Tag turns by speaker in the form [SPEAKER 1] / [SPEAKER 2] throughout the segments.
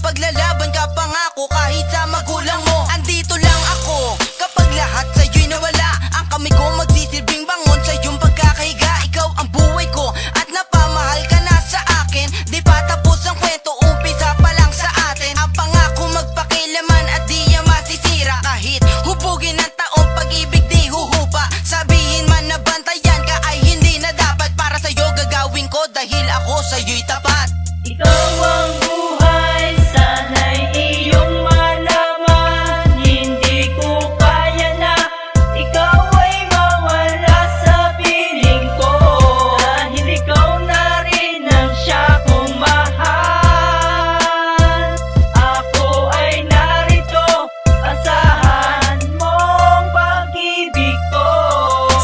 [SPEAKER 1] Mapaglalaban ka pangako kahit sa magulang mo. Andito lang ako kapag lahat sa'yo'y nawala. Ang kamay ko magsisilbing bangon sa iyong pagkakahiga. Ikaw ang buhay ko at napamahal ka na sa akin. Di pa tapos ang kwento, umpisa pa lang sa atin. Ang pangako magpakilaman at di yan masisira. Kahit hubugin ng taong pag-ibig di huhupa. Sabihin man na bantayan ka ay hindi na dapat. Para sa'yo gagawin ko dahil ako sa'yo'y tapat.
[SPEAKER 2] Ikaw ang buhay, sana'y iyong malaman. Hindi ko kaya na ikaw ay mawala sa piling ko. Dahil ikaw na rin ang siya kong mahal. Ako ay narito, asahan mong pag-ibig ko.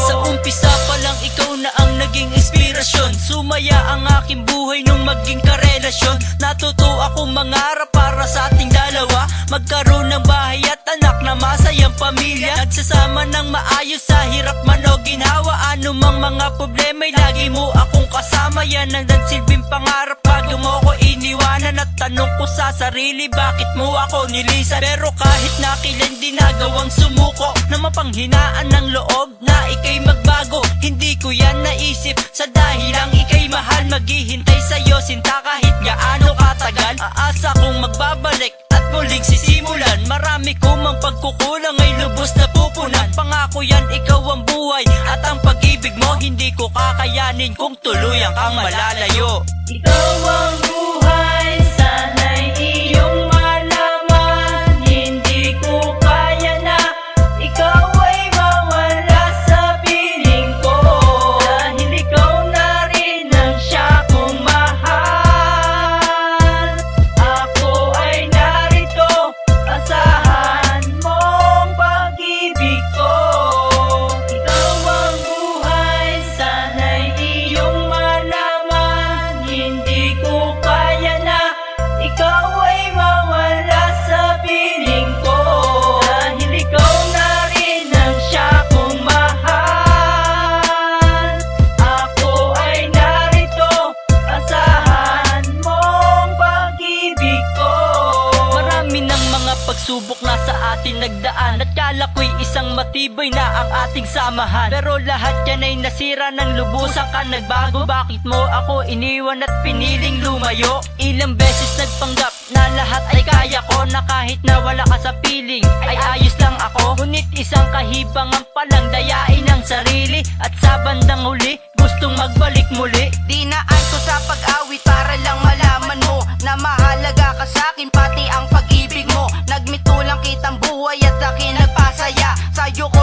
[SPEAKER 3] Sa umpisa pa lang ikaw na ang naging inspirasyon. Sumaya ang aking buhay nung maging karelasyon. Natuto akong mangarap para sa ating dalawa. Magkaroon ng bahay at anak na masayang pamilya. Nagsasama ng maayos sa hirap man o ginhawa. Anumang mga problema'y lagi mo akong kasama. Yan ang nagsilbing pangarap bago mo ko iniwanan. At tanong ko sa sarili, bakit mo ako nilisan? Pero kahit nakilan di nagawang sumuko na mapanghinaan ng loob na ika'y magbago. Hindi ko yan naisip sa dahilang ika'y mahal. Maghihintay sa'yo sinta kahit gaano katagal. Aasa kong magbabalik at muling sisimulan. Marami ko mang pagkukulang ay lubos na pupunan. Pangako yan, ikaw ang buhay at ang pag-ibig mo hindi ko kakayanin kung tuluyan kang malalayo.
[SPEAKER 2] Ikaw ang buhay, sana'y iyong malaman. Hindi ko kaya na ikaw ay mawala sa piling ko. Dahil ikaw na rin ang siya kong mahal. Ako ay narito, asahan mong pag-ibig ko. Ikaw ang buhay, sana'y iyong malaman. Hindi ko kaya na ikaw ay mawala sa piling ko. Dahil ikaw na rin ang siya kong mahal. Ako ay narito, asahan mong pag-ibig ko.
[SPEAKER 3] Marami ng mga pagsubok na sa atin nagdaan. At kala ko'y isang matibay na ang ating samahan. Pero lahat yan ay nasira ng lubusan ka nagbago. Bakit mo ako iniwan at piniling lumayo? Ilang beses nagpanggap na lahat ay kaya ko. Na kahit na wala ka sa piling ay ayos lang ako. Ngunit isang kahibangan palang dayain ang sarili. At sa bandang huli gustong magbalik muli.
[SPEAKER 1] Dinaan ko sa pag-awit para lang malaman mo na mahalaga ka sa'kin pati ang pag-ibig mo. Nagmitulang kitang buhay at akin nagpasaya. Sa'yo ko